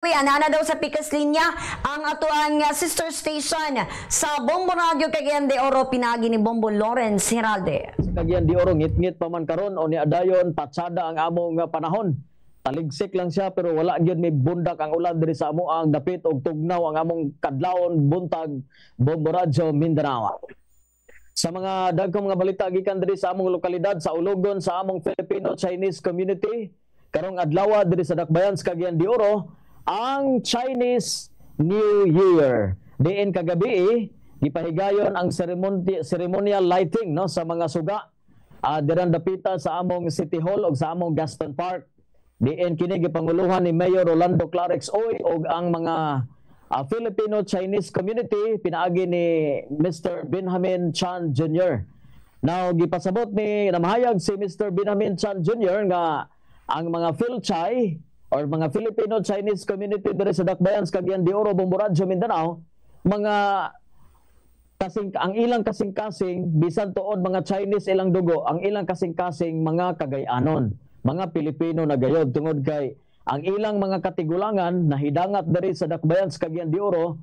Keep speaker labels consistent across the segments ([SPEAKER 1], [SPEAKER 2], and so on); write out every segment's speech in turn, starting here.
[SPEAKER 1] Anana daw sa pikas linya ang atuang sister station sa Bombo Radio Cagayan de Oro pinagi ni Bombo Lawrence Heralde.
[SPEAKER 2] Sa Cagayan de Oro ngit-ngit pa man karon o ni adayon patsada ang among panahon. Taligsik lang siya pero wala gyud may bundak ang ulan diri sa amo ang dapit og tugnaw ang among kadlawon buntag Bombo Radio Mindanao. Sa mga dagkong mga balita gikan diri sa among lokalidad sa Ulugon sa among Filipino-Chinese community karong adlaw diri sa Dakbayan sa Cagayan de Oro ang Chinese New Year. Diin kagabi gipahigayon ang ceremonial lighting no sa mga suga diran dapita sa among City Hall o sa among Gaston Park. Diin kini gipanguluhan ni Mayor Rolando Clarex Oy og ang mga Filipino-Chinese community pinaagi ni Mr. Benjamin Chan Jr. Now gipasabot ni namahayag si Mr. Benjamin Chan Jr. nga ang mga Phil-Chai or mga Filipino-Chinese community diri sa Dakbayan sa Cagayan de Oro, Bombo Radio, Mindanao, mga ang ilang kasing-kasing bisan tuod mga Chinese ilang dugo, ang ilang kasing-kasing mga Cagayanon, mga Pilipino na gayod tungod kay ang ilang mga katigulangan na hidangat diri sa Dakbayan sa Cagayan de Oro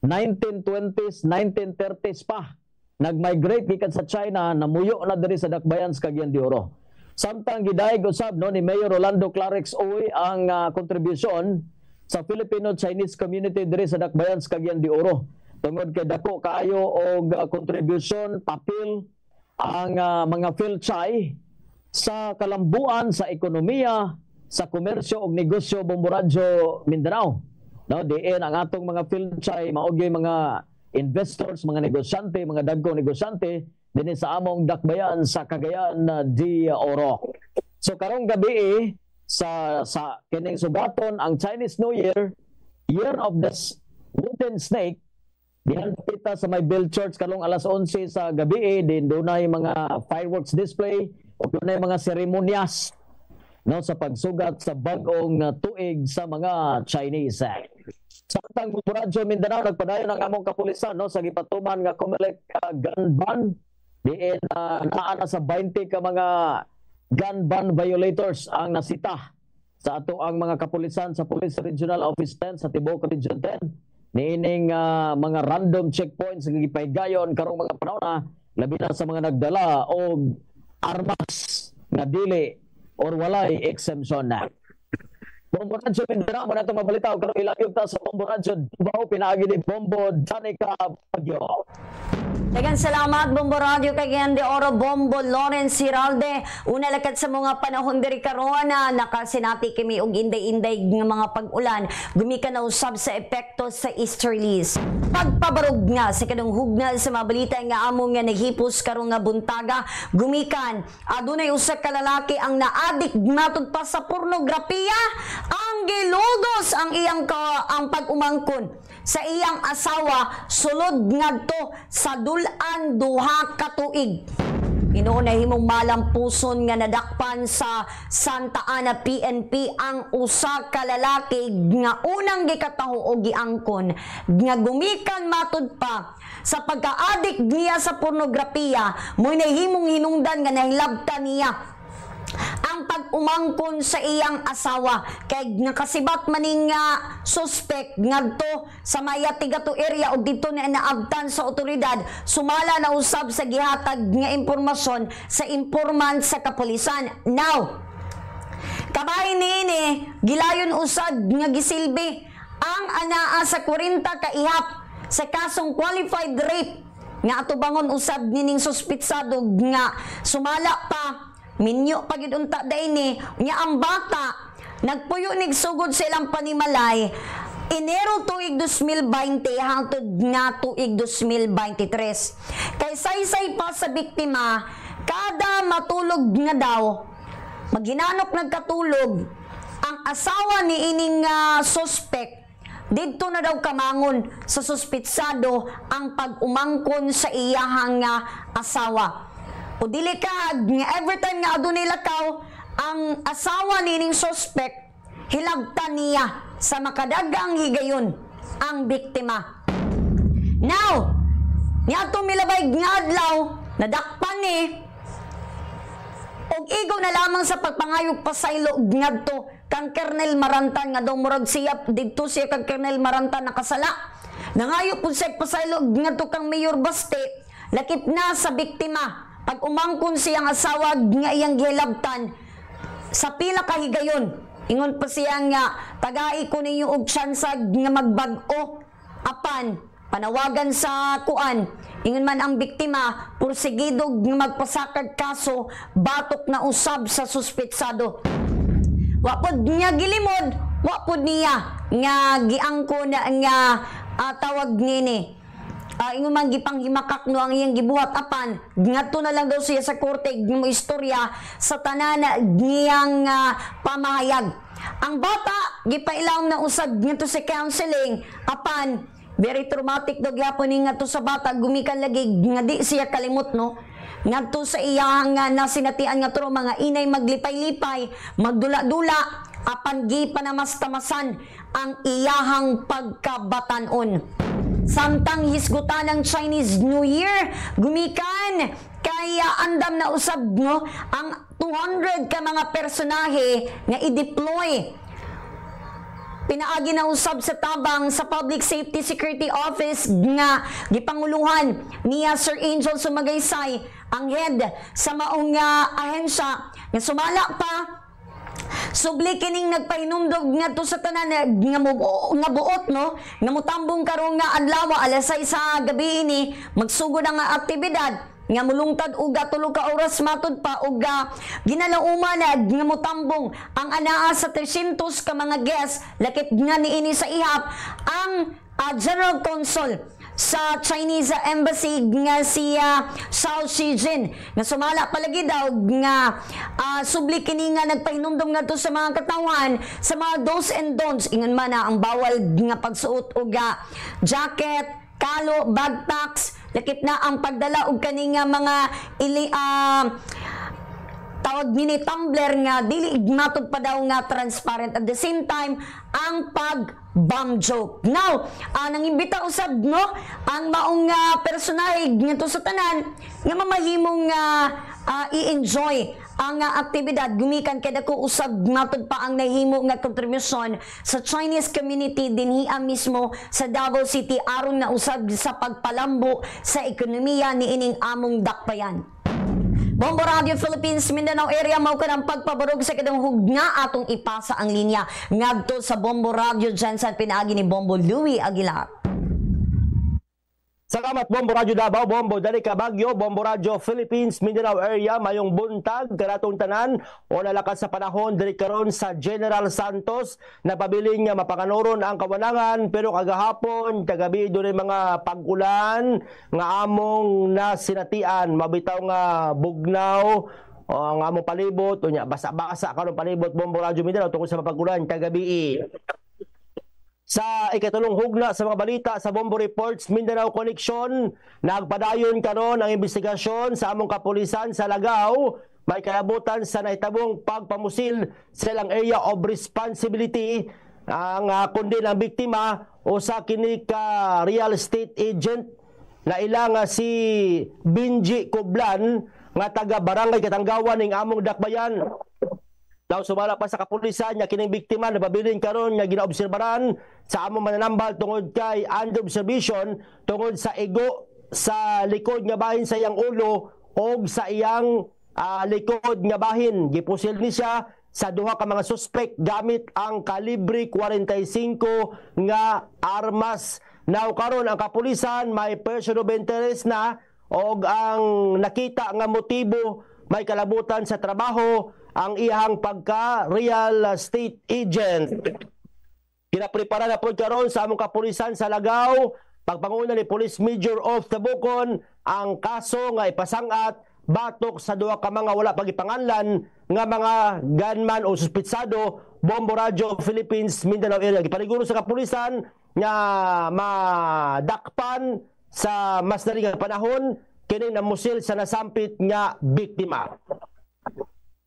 [SPEAKER 2] 1920s, 1930s pa nag-migrate gikan sa China na muyo na diri sa Dakbayan sa Cagayan de Oro. Samtang gidayeg usab no ni Mayor Rolando Clarex Oy ang kontribusyon sa Filipino-Chinese community diri sa Dakbayan sa Cagayan de Oro. Tungod kay dako kaayo og kontribusyon papel ang mga Phil-Chai sa kalambuan sa ekonomiya, sa komersyo ug negosyo Bombo Radio Mindanao. No, diin ang atong mga Phil-Chai mao gyud mga investors, mga negosyante, mga dagkong negosyante dinhi sa among Dakbayan sa Cagayan de Oro. So karong gabi sa kining sugaton ang Chinese New Year, Year of the Wooden Snake, dihan kita sa may Bell Church karong alas 11 sa gabi din dunay mga fireworks display o dunay mga seremonyas no sa pagsugat sa bag-ong tuig sa mga Chinese. Samtang Bombo Radio Mindanao nagpadayon ang among kapulisan no sa gipatuman nga Comelec gun ban. Diin naa na sa 20 ka mga gun ban violators ang nasita sa ato ang mga kapulisan sa Police Regional Office 10 sa Tibuok Region 10. Niining mga random checkpoints nga gipahigayon karong mga panahon labi na sa mga nagdala og armas nga dili or walay exemption na. Bombo Radio Mindanao mo na itong mabalita o karong ilagyo ta sa Bombo Radio Davao pinaagi ni Bombo Danica Baguio.
[SPEAKER 1] Daghang salamat Bombo Radio Cagayan de Oro, Bombo Lawrence Heralde. Una lakad sa mga panahon diri karon na nakasinati kami og inday-inday nga mga pag-ulan gumikan na usab sa epekto sa easterlies. Pagpabarog nga sa kanang hugnal sa mga balita nga among nga naghipos karong nga buntaga gumikan adunay usa ka lalaki ang naadik matud pa sa pornografiya ang giludos ang iyang ang pag-umangkon sa iyang asawa sulod ngadto sa dulan duha ka tuig. Inuuna himong malampuson nga nadakpan sa Santa Ana PNP ang usa ka lalaki nga unang gikataho og giangkon nga gumikan matud pa sa pagka-adik niya sa pornografiya mo'y nahimong hinungdan nga nahilabtan niya ang pag-umangkon sa iyang asawa kay nakasibat maning suspect ngadto sa Mayatigato area o dito na naabtan sa otoridad sumala na usab sa gihatag nga impormasyon sa informant sa kapulisan. Now kabahin niini gilayon usad nga gisilbi ang anaa sa 40 ka ihap sa kasong qualified rape nga atubangon usab nining suspitsado nga sumala pa minyo pagid unta daini nya ang bata nagpuyo nig sugod sa ilang panimalay Enero tuig 2020 hangtod nga tuig 2023 kay saysay pa sa biktima kada matulog nga daw maginanok nagkatulog ang asawa ni ining suspect didto na daw kamangon sa suspitsado ang pag-umangkon sa iyahang asawa. O dili ka every time nga adunay lakaw ang asawa nining suspect hilabtan niya sa makadagang higayon ang biktima. Now, niya milabay nga adlaw nadakpan ni og igaw na lamang sa pagpangayog pasaylo ngadto kang Kernel Marantan nga daw murag siya didto siya kang Kernel Marantan nakasala. Nangayo pud siya pasaylog ngadto kang Mayor Baste lakip na sa biktima pag umangkon siyang asawa nga iyang gilabtan sa pila ka higayon. Ingon pa siya nga tagai ko ninyo og tsansa nga magbag-o apan panawagan sa kuan. Ingon man ang biktima pursigido nga magpasakag kaso batok na usab sa suspetsado. Wapod niya gilimod, wapod niya nga giangko na nga tawag nini. Ingon man gipanghimakak no ang iyang gibuhat apan ngadto na lang daw siya sa korte mo istorya sa tanan niyang pamahayag. Ang bata gipailawom na usab ngadto sa counseling apan very traumatic daw gyapon ni ngadto sa bata gumikan lagi nga di siya kalimot no. Ngadto sa iyang nasinatian nga trauma nga inay maglipay-lipay, magdula-dula apan gipanamastamasan ang iyahang pagkabatanon. Samtang hisgutan ng Chinese New Year, gumikan kaya andam na usab no ang 200 ka mga personahe nga i-deploy. Pinaagi na usab sa tabang sa Public Safety Security Office nga gipanguluhan niya Sir Angel Sumagaysay, ang head sa maong ahensya nga sumala pa subli kining nagpahinumdog ngadto sa tanan nga buot no nga motambong karong nga adlaw alas 6 sa gabi ini magsugod ang aktibidad nga mulungtad og 3 ka oras matud pa og ginalauma na nga motambong ang anaa sa 300 ka mga guests lakip nga niini sa ihap ang General Consul sa Chinese Embassy nga si Shao Shijin nga sumala palagi daw nga subli kini nga nagpahinumdom ngadto sa mga katawan sa mga do's and don'ts ingon man ang bawal nga pagsuot og jacket, kalo, bagpacks, lakip na ang pagdala og kani nga mga tawag nini tumbler nga dili matod pa daw nga transparent at the same time ang pag-bomb joke. Now, nangimbita usab no ang maong personahe ngadto sa tanan nga mamahimong i-enjoy ang aktibidad gumikan kay dako usab matod pa ang nahimo nga kontribusyon sa Chinese community dinhi mismo sa Davao City aron na usab sa pagpalambo sa ekonomiya niining among dakbayan. Bombo Radio Philippines Mindanao area mao kanang pagpabarog sa kadang hugna atong ipasa ang linya ngadto sa Bombo Radio Jensen pinaagi ni Bombo Louie Aguilar.
[SPEAKER 3] Salamat Bombo Radio Davao, Bombo dari ka Baguio, Bombo Radio Philippines Mindanao area mayong buntag kanatong tanan o nalakas sa panahon diri karon sa General Santos napabiling nga mapakanuron ang kawanangan pero kagahapon kagabi diri mga pag-ulan nga among nasinatian mabitaw nga bugnaw ang among palibot unya basa-basa karon palibot Bombo Radio Mindanao tungkol sa pag-ulan kagabi. Sa ikatulong hugna sa mga balita sa Bombo Reports Mindanao Connection, nagpadayon karon ang investigasyon sa among kapulisan sa Lagao. May kalabutan sa nahitabong pagpamusil sa ilang area of responsibility ang kundi ng biktima o sa kini ka real estate agent na ilang si Binji Kublan nga taga Barangay Katanggawan ning among dakbayan. Daw sumala pa sa kapulisan nga kining biktima napabilin karon nga ginaobserbaran sa among mananambal tungod kay under observation tungod sa igo sa likod nga bahin sa iyang ulo o sa iyang likod nga bahin. Gipusil ni siya sa duha ka mga suspect gamit ang kalibre 45 nga armas. Now karon ang kapulisan may person of interest na og ang nakita nga motibo may kalabutan sa trabaho ang iyang pagka real estate agent. Kinaprepara na po karon sa among kapulisan sa Lagao pagpanguna ni Police Major of Tabukon ang kaso nga ipasangat batok sa duha ka mga wala pagipanganlan nga mga gunman o suspitsado Bombo Radio Philippines Mindanao area. Gipaniguro sa kapulisan nga madakpan sa mas dali nga panahon kini namusil sa nasampit nga biktima.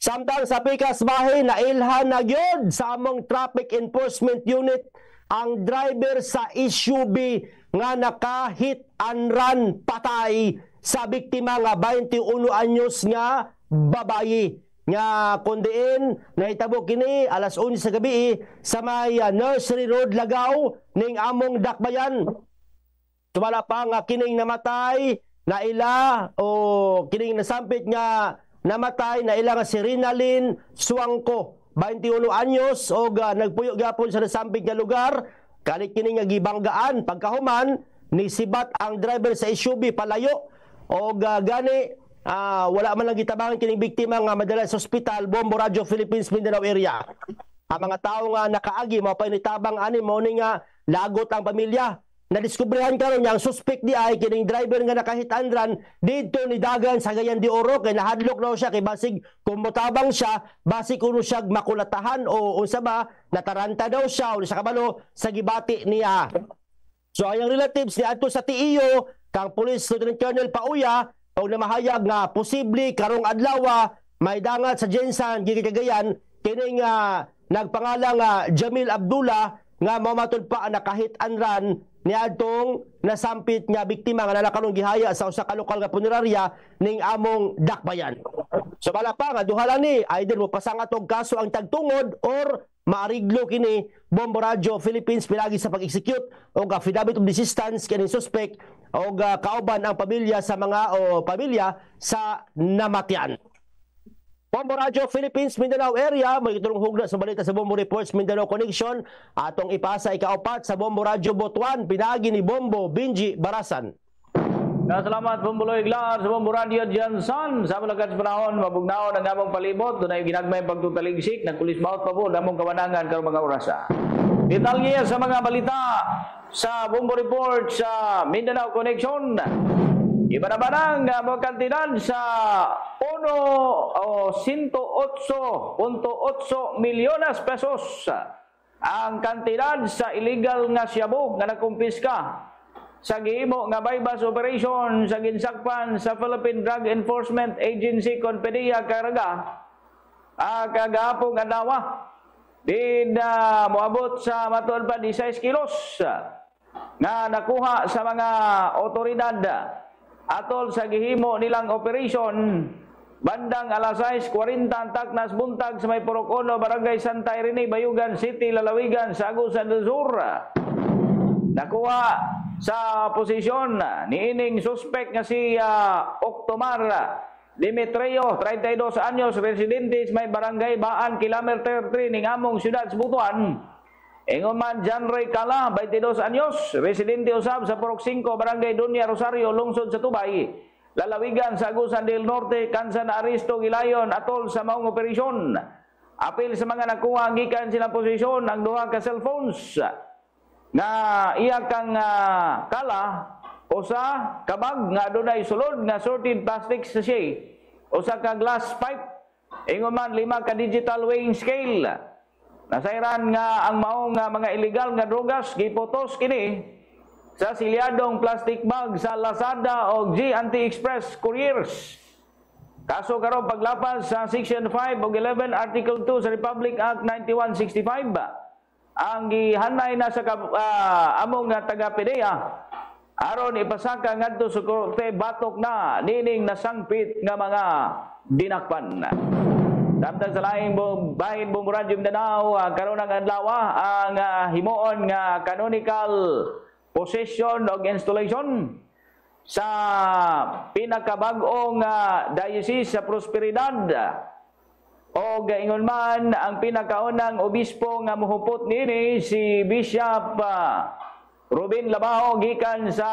[SPEAKER 3] Samtang sa Pikas Bahay na ilhan na gyud sa among traffic enforcement unit ang driver sa SUV nga naka-hit and run patay sa biktima nga 21 anyos nga babayi. nga kundiin nahitabo kini alas 11 sa gabi sa may Nursery Road, Lagaw ning among dakbayan. Sumala pa nga kining namatay na ila o kining nasampit nga namatay na ila nga si Rinalyn Suangco, 21 anyos o nagpuyo gapon sa nasampit nga lugar. Kani kini nga gibanggaan pagkahuman ni sibat ang driver sa SUV palayo o gani wala man lang gitabangan kining biktima nga madala sa ospital Bombo Radio Philippines Mindanao area. Ang mga tao nga nakaagi mao pa nitabang ani mao ni nga lagot ang pamilya. Nadiskubrihan karon nga ang suspect di ay kining driver nga nakahit-andran didto ni dagan sa Gayan de Oro kay nahadlok na siya kay basig kung motabang siya basig kuno siya makulatahan o unsa ba nataranta daw siya o sa kabalo sa gibati niya. So ayang relatives ni adto sa TIO kang Police Lieutenant Colonel Pauya o namahayag nga posible karong adlaw may dangat sa Jensan gigagayan kini nga nagpangalang Jamil Abdullah nga mamatod pa nakahit-anran ni adtong nasampit nga biktima nga nalakalong gihaya sa usa ka lokal nga punerarya ning among dakbayan. So bala pa nga duha lang ni either mo pasangat og kaso ang tagtungod or maariglo kini Bombo Radio Philippines pinagi sa pag-execute og affidavit of desistance kining suspect og kauban ang pamilya sa mga pamilya sa namatyan. Bombo Radio Philippines Mindanao area, may itulong hugna sa balita sa Bombo Reports Mindanao Connection. Atong ipasa ikaapat sa Bombo Radio Botuan, pinagi ni Bombo Benji Barasan.
[SPEAKER 4] Salamat Bombo Loiglar sa Bombo Radio Jansan. Sa malagad sa panahon, mabugnaon ang among palibot. Doon ay ginagmay pagtutaligsik, nagkulis maot pa po, damong kawanangan karong mga orasa. Detalye sa mga balita sa Bombo Report sa Mindanao Connection. Iba na ba nang mga kantidad sa 108.8 milyones pesos ang kantidad sa illegal nga shabu nga nakumpiska sa gihimo nga bypass operation sa ginsakpan sa Philippine Drug Enforcement Agency Conpedia Caraga kagahapon adlaw din moabot sa matuod pa 16 kilos nga nakuha sa mga otoridad atol sa gihimo nilang operation bandang alas 6:40 taknas buntag sa may Porocono, Barangay Santa Irene, Bayugan City, Lalawigan, sa Agusan del Sur. Nakuha sa posisyon ni ining suspect nga si Octomar Dimitrio, 32 anyos, residente sa may Barangay Baan, Kilometer 3 ning among siyudad sa Butuan. Ingon man John Ray Cala, 22 anyos, residente usab sa Purok 5, Barangay Dunya Rosario, lungsod sa Tubay, Lalawigan sa Agusan del Norte, kansa na Aristo Gilayon atol sa maong operasyon. Apil sa mga nakuha gikan silang posisyon ang duha ka cellphones nga iya kang Cala usa kabag nga adunay sulod nga sorted plastic sachet, usa ka glass pipe, ingon man 5 ka digital weighing scale. Nasairan nga ang maong mga illegal nga drogas gipotos kini sa silyadong plastic bag sa Lazada o G Anti-Express Couriers. Kaso karon paglapas sa Section 5 o 11 Article 2 sa Republic Act 9165 ang gihanay na sa among taga-PDEA aron ipasaka ngadto sa korte batok na nining nasangpit nga mga dinakpan. Samtang sa laing bahin Bombo Radio Mindanao, karon ang adlaw ang himuon nga canonical possession o installation sa pinakabag-ong diocese sa Prosperidad o ingon man ang pinakaunang obispo nga mohupot nini si Bishop Ruben Labaho gikan sa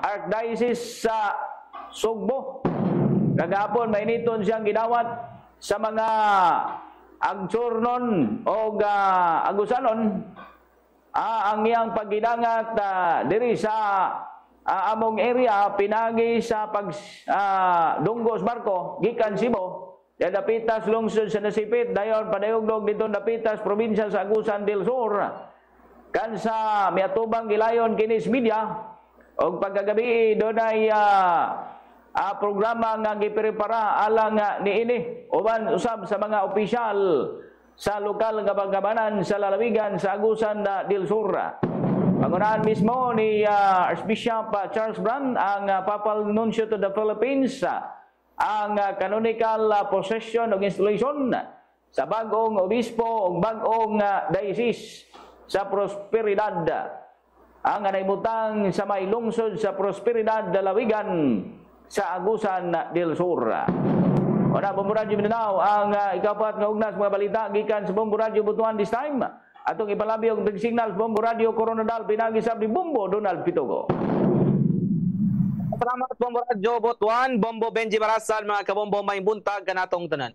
[SPEAKER 4] Archdiocese sa Sugbo. Kagapon mainiton siyang gidawat sa mga agsurnon o agusanon ang iyang paggidangat diri sa among area pinagi sa dunggos barko gikan Cebu dapitas lungsod sa Nasipit dayon padayogdog dito dapitas probinsya sa Agusan del Sur kansa miatubang gilayon kinis media og pagkagabi dunay programa nga giprepara alang niini uban usab sa mga opisyal sa lokal nga paggabanan sa lalawigan sa Agusan del Sur. Pangunahan mismo ni Archbishop Charles Brand ang Papal Nuncio to the Philippines ang canonical possession o installation sa bagong obispo o bagong diocese sa Prosperidad. Ang naibutang sa may lungsod sa Prosperidad, Dalawigan sa Agusan del Sur. Una, Bombo Radio Mindanao, ang ikapat nga ugnas mga balita gikan sa Bombo Radio Butuan this time. Atong ipalabi og signal Bombo Radio Coronadal pinagi sa ni Bombo Donald Pitogo.
[SPEAKER 5] Salamat Bombo Radio Butuan, Bombo Benji Marasal, mga kabombo may buntag kanatong tanan.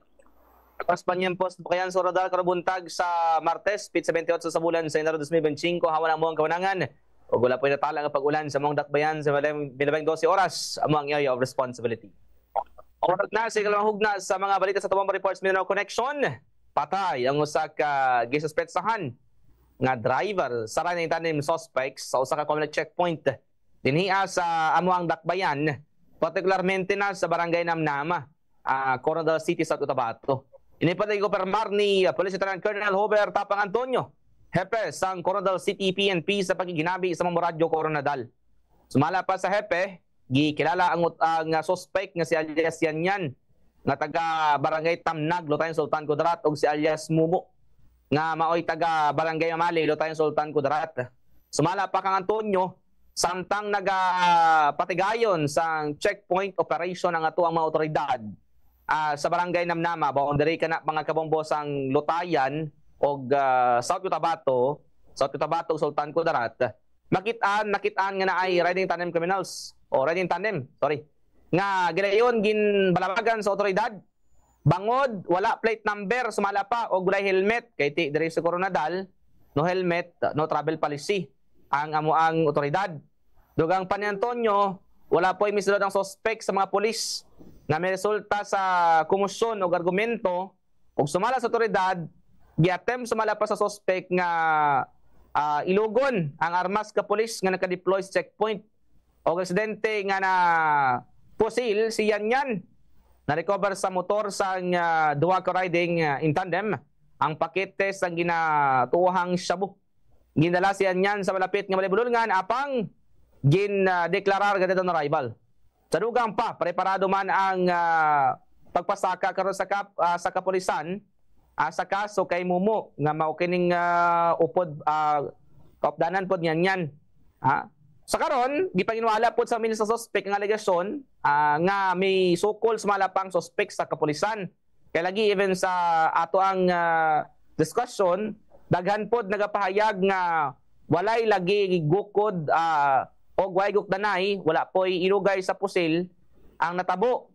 [SPEAKER 5] Paspanyan post kayan sa Rodal Karabuntag sa Martes, pit 78 sa bulan sa Enero 2025, hawa na mo ang kawanangan. O gula po natala ang pag-ulan sa mong dakbayan sa binabang 12 oras among area of responsibility. Oras na sa ikalimang hugna sa mga balita sa Tawang Reports Mindanao Connection. Patay ang usa ka gisuspetsahan nga driver sa ranay tanim suspects sa usa ka community checkpoint dinhiya sa amuang dakbayan, particularmente na sa barangay Namnama, Coronadal City sa Cotabato. Inipatay ko permar ni Police Lieutenant Colonel Hober Tapang Antonio, hepe sang Coronadal City PNP sa pagiginabi sa mga radyo Coronadal. Sumala pa sa hepe, gikilala ang suspect nga si alias Yanyan nga taga barangay Tamnag, Lutayan Sultan Kudarat, og si alias Mumu nga maoy taga barangay Amali, Lutayan Sultan Kudarat. Sumala pa kang Antonio samtang nagapatigayon sa checkpoint operation ang ato ang mga otoridad sa barangay Namnama, boundary ka na mga kabombo sang Lutayan o South Cotabato, Sultan Kudarat. Nakitaan nga na ay riding tandem criminals o riding tandem, nga ginayon ginbalabagan sa otoridad. Bangod, wala plate number, sumala pa o gulay helmet kay ti diri sa Coronadal, no helmet, no travel policy ang amuang otoridad. Dugang pa ni Antonio, wala po imisulod ang suspect sa mga pulis na may resulta sa kumusyon o argumento o sumala sa otoridad, gi-attempt sumala pa sa suspect nga ilugon ang armas ka pulis nga naka-deploy sa checkpoint. O residente nga na pusil si Yanyan na-recover sa motor sa duwa ka riding in tandem ang pakete sa ginatuhang shabu. Ginala si Yanyan sa malapit nga malibulungan apang gin-deklarar ganito na rival. Sa dugang pa, preparado man ang pagpasaka karon sa kapulisan sa kaso kay Mumu nga maukining upod kaupdanan pod niyan. Sa karon, gipanginwala pod sa minista suspect ang alegasyon nga may sukol sumala pang suspect sa kapulisan. Kaya lagi even sa ato ang discussion, daghan pod nagapahayag nga walay lagi gukod o guaygok danay, wala po'y ilugay sa pusil ang natabo.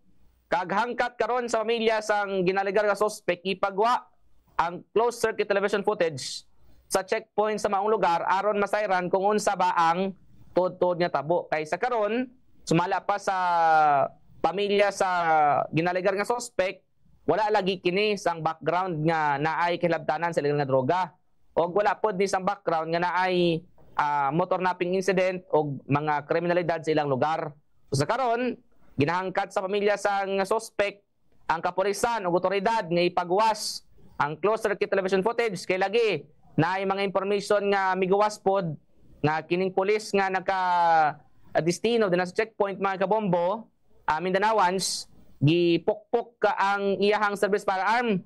[SPEAKER 5] Kaghangkat karon sa pamilya sang ginaligar nga suspect ipagwa ang closed circuit television footage sa checkpoint sa maong lugar aron masayran kung unsa ba ang tudtod nga tabo. Kay sa karon sumala pa sa pamilya sa ginaligar nga suspect, wala lagi kini sang background nga naay kilabtanan sa ilegal nga droga o wala pod ni sang background nga naay motor napping incident o mga kriminalidad sa ilang lugar. So, sa karon, ginahangkat sa pamilya sa suspect ang kapulisan o otoridad nga ipagwas ang closed circuit television footage kay lagi na ay mga information nga migawas pod nga kining pulis nga naka-destino din sa checkpoint mga kabombo, Mindanawans, gipukpok ka ang iyahang service firearm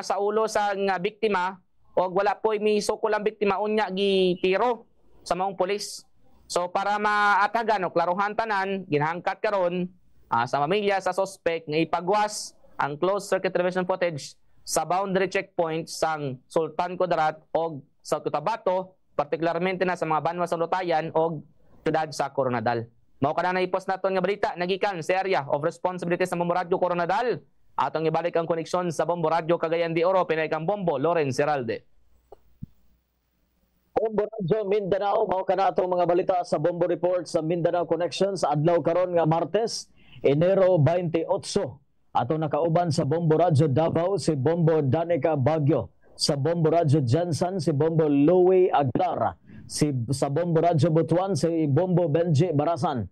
[SPEAKER 5] sa ulo sa biktima o wala po may sukol ang biktima unya gitiro sa maong pulis. So para maatagan o klaruhan tanan, ginahangkat karon sa pamilya sa suspect nga ipagwas ang closed circuit television footage sa boundary checkpoint sang Sultan Kudarat o South Cotabato, partikularmente na sa mga banwa sa Lutayan o siyudad sa Coronadal. Mao kada na i-post naton nga balita nagikan sa area of responsibility sa Bombo Radio Coronadal. Atong ibalik ang koneksyon sa Bombo Radio Cagayan de Oro, pinay kang Bombo Lawrence Heralde.
[SPEAKER 2] Bombo Radio Mindanao, mao kana atong mga balita sa Bombo Report sa Mindanao Connection sa adlaw karon nga Martes, Enero 28. Atong nakauban sa Bombo Radio Davao si Bombo Danica Baguio, sa Bombo Radio Jansan si Bombo Louie Aguilar, sa Bombo Radio Butuan si Bombo Benji Barasan,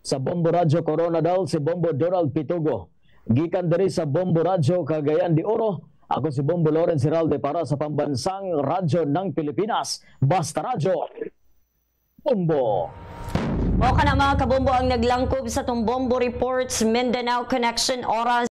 [SPEAKER 2] sa Bombo Radio Coronadal si Bombo Donald Pitogo. Gikan diri sa Bombo Radio Cagayan de Oro, ako si Bombo Lawrence Heralde para sa pambansang radyo ng Pilipinas, Basta Radio Bombo.
[SPEAKER 1] O ka na mga kabombo ang naglangkob sa itong Bombo Reports Mindanao Connection oras